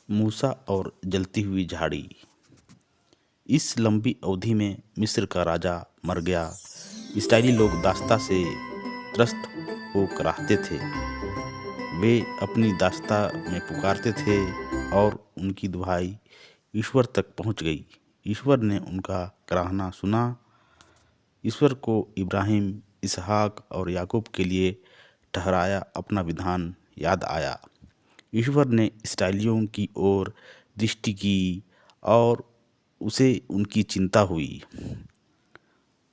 मूसा और जलती हुई झाड़ी। इस लंबी अवधि में मिस्र का राजा मर गया। इस्राएली लोग दास्ता से त्रस्त हो कराहते थे। वे अपनी दास्ता में पुकारते थे और उनकी दुहाई ईश्वर तक पहुंच गई। ईश्वर ने उनका कराहना सुना। ईश्वर को इब्राहिम, इसहाक और याकूब के लिए ठहराया अपना विधान याद आया। ईश्वर ने इस्राएलियों की ओर दृष्टि की और उसे उनकी चिंता हुई।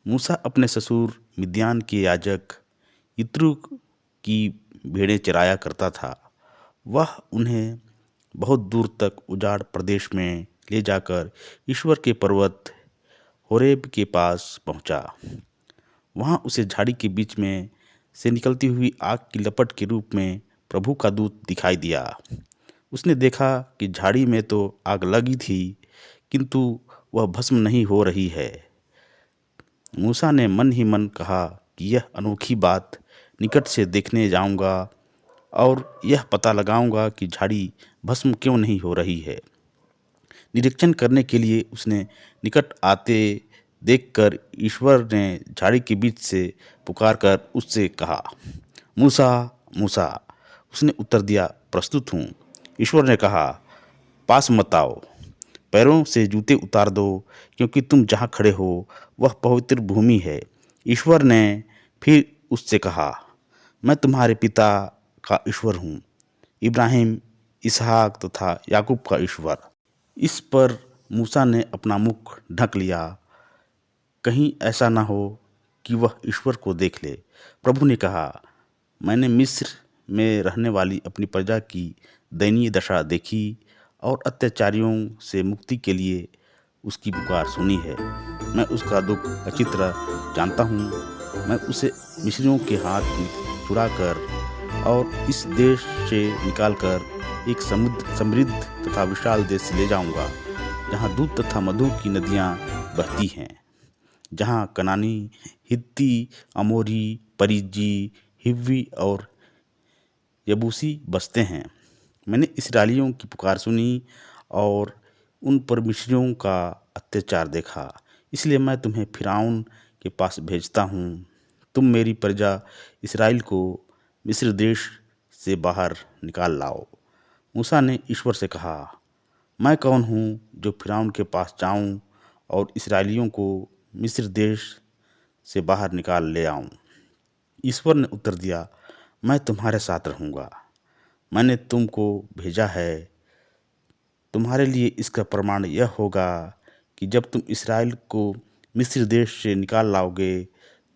मूसा अपने ससुर मिद्यान के याजक यित्रो की भेड़ें चराया करता था। वह उन्हें बहुत दूर तक उजाड़ प्रदेश में ले जाकर ईश्वर के पर्वत होरेब के पास पहुंचा। वहां उसे झाड़ी के बीच में से निकलती हुई आग की लपट के रूप में प्रभु का दूत दिखाई दिया। उसने देखा कि झाड़ी में तो आग लगी थी, किंतु वह भस्म नहीं हो रही है। मूसा ने मन ही मन कहा कि यह अनोखी बात, निकट से देखने जाऊंगा और यह पता लगाऊंगा कि झाड़ी भस्म क्यों नहीं हो रही है। निरीक्षण करने के लिए उसने निकट आते देखकर ईश्वर ने झाड़ी के बीच से पुकारकर उससे कहा, मूसा, मूसा। उसने उत्तर दिया, प्रस्तुत हूँ। ईश्वर ने कहा, पास मत आओ, पैरों से जूते उतार दो, क्योंकि तुम जहाँ खड़े हो वह पवित्र भूमि है। ईश्वर ने फिर उससे कहा, मैं तुम्हारे पिता का ईश्वर हूँ, इब्राहिम, इसहाक तथा याकूब का ईश्वर। इस पर मूसा ने अपना मुख ढक लिया, कहीं ऐसा न हो कि वह ईश्वर को देख ले। प्रभु ने कहा, मैंने मिस्र में रहने वाली अपनी प्रजा की दयनीय दशा देखी और अत्याचारियों से मुक्ति के लिए उसकी पुकार सुनी है। मैं उसका दुख अच्छी तरह जानता हूँ। मैं उसे मिस्रियों के हाथ छुड़ाकर और इस देश से निकालकर एक समृद्ध तथा विशाल देश से ले जाऊंगा, जहाँ दूध तथा मधु की नदियाँ बहती हैं, जहाँ कनानी, हित्ती, अमोरी, परिज्जी, हिव्वी और यबूसी बसते हैं। मैंने इस्राएलियों की पुकार सुनी और उन पर मिस्रियों का अत्याचार देखा, इसलिए मैं तुम्हें फिरौन के पास भेजता हूँ। तुम मेरी प्रजा इस्राएल को मिस्र देश से बाहर निकाल लाओ। मूसा ने ईश्वर से कहा, मैं कौन हूँ जो फिरौन के पास जाऊँ और इस्राएलियों को मिस्र देश से बाहर निकाल ले आऊँ। ईश्वर ने उत्तर दिया, मैं तुम्हारे साथ रहूँगा। मैंने तुमको भेजा है। तुम्हारे लिए इसका प्रमाण यह होगा कि जब तुम इस्राएल को मिस्र देश से निकाल लाओगे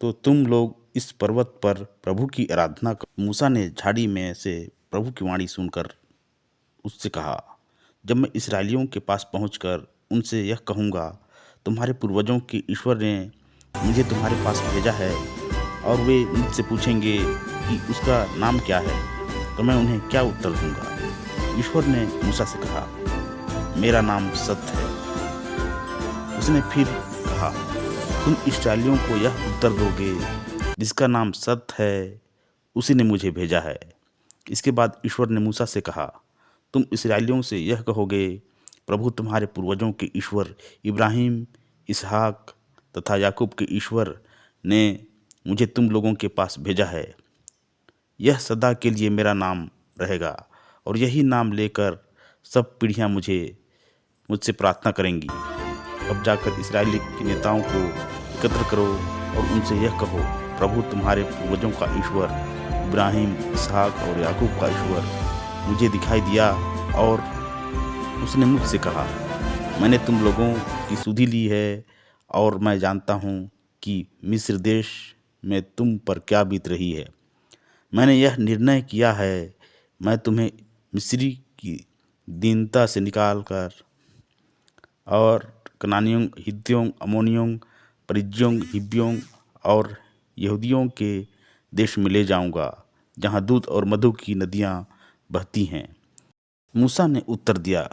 तो तुम लोग इस पर्वत पर प्रभु की आराधना करो। मूसा ने झाड़ी में से प्रभु की वाणी सुनकर उससे कहा, जब मैं इस्राएलियों के पास पहुंचकर उनसे यह कहूँगा, तुम्हारे पूर्वजों के ईश्वर ने मुझे तुम्हारे पास भेजा है, और वे मुझसे पूछेंगे कि उसका नाम क्या है, तो मैं उन्हें क्या उत्तर दूंगा। ईश्वर ने मूसा से कहा, मेरा नाम सत्य है। उसने फिर कहा, तुम इस्राएलियों को यह उत्तर दोगे, जिसका नाम सत्य है उसी ने मुझे भेजा है। इसके बाद ईश्वर ने मूसा से कहा, तुम इस्राएलियों से यह कहोगे, प्रभु तुम्हारे पूर्वजों के ईश्वर इब्राहिम, इसहाक तथा याकूब के ईश्वर ने मुझे तुम लोगों के पास भेजा है। यह सदा के लिए मेरा नाम रहेगा और यही नाम लेकर सब पीढ़ियां मुझसे प्रार्थना करेंगी। अब जाकर इस्राएल के नेताओं को एकत्र करो और उनसे यह कहो, प्रभु तुम्हारे पूर्वजों का ईश्वर इब्राहिम, इसहाक और याकूब का ईश्वर मुझे दिखाई दिया और उसने मुझसे कहा, मैंने तुम लोगों की सुधि ली है और मैं जानता हूँ कि मिस्र देश में तुम पर क्या बीत रही है। मैंने यह निर्णय किया है, मैं तुम्हें मिस्री की दीनता से निकालकर और कनानियों, हित्तियों, अमोनियों, परिज्जियों, हिब्बियों और यहूदियों के देश में ले जाऊंगा, जहाँ दूध और मधु की नदियाँ बहती हैं। मूसा ने उत्तर दिया,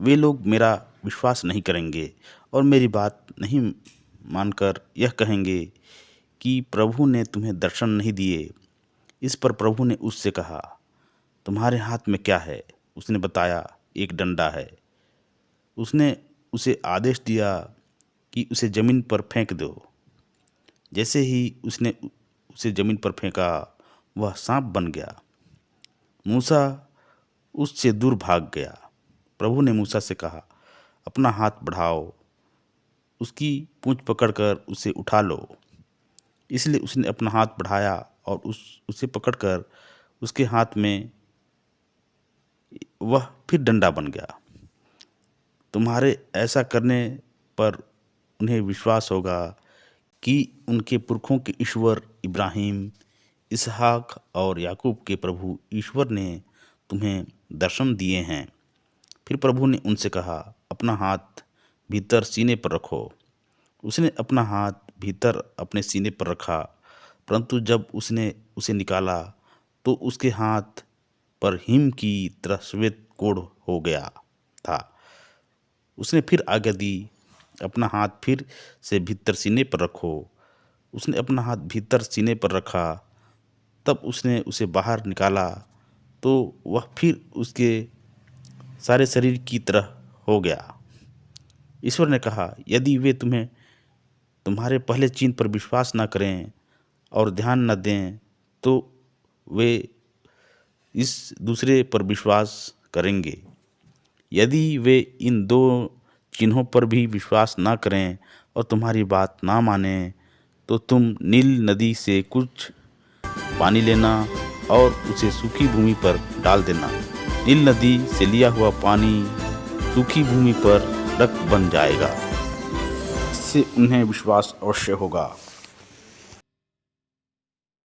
वे लोग मेरा विश्वास नहीं करेंगे और मेरी बात नहीं मानकर यह कहेंगे कि प्रभु ने तुम्हें दर्शन नहीं दिए। इस पर प्रभु ने उससे कहा, तुम्हारे हाथ में क्या है? उसने बताया, एक डंडा है। उसने उसे आदेश दिया कि उसे ज़मीन पर फेंक दो। जैसे ही उसने उसे ज़मीन पर फेंका, वह सांप बन गया। मूसा उससे दूर भाग गया। प्रभु ने मूसा से कहा, अपना हाथ बढ़ाओ, उसकी पूंछ पकड़कर उसे उठा लो। इसलिए उसने अपना हाथ बढ़ाया और उसे पकड़कर उसके हाथ में वह फिर डंडा बन गया। तुम्हारे ऐसा करने पर उन्हें विश्वास होगा कि उनके पुरखों के ईश्वर इब्राहिम, इसहाक और याकूब के प्रभु ईश्वर ने तुम्हें दर्शन दिए हैं। फिर प्रभु ने उनसे कहा, अपना हाथ भीतर सीने पर रखो। उसने अपना हाथ भीतर अपने सीने पर रखा, परंतु जब उसने उसे निकाला तो उसके हाथ पर हिम की तरह श्वेत कोढ़ हो गया था। उसने फिर आज्ञा दी, अपना हाथ फिर से भीतर सीने पर रखो। उसने अपना हाथ भीतर सीने पर रखा, तब उसने उसे बाहर निकाला तो वह फिर उसके सारे शरीर की तरह हो गया। ईश्वर ने कहा, यदि वे तुम्हारे पहले चिन्ह पर विश्वास न करें और ध्यान न दें, तो वे इस दूसरे पर विश्वास करेंगे। यदि वे इन 2 चिन्हों पर भी विश्वास ना करें और तुम्हारी बात ना माने, तो तुम नील नदी से कुछ पानी लेना और उसे सूखी भूमि पर डाल देना। नील नदी से लिया हुआ पानी सूखी भूमि पर रक्त बन जाएगा। इससे उन्हें विश्वास अवश्य होगा।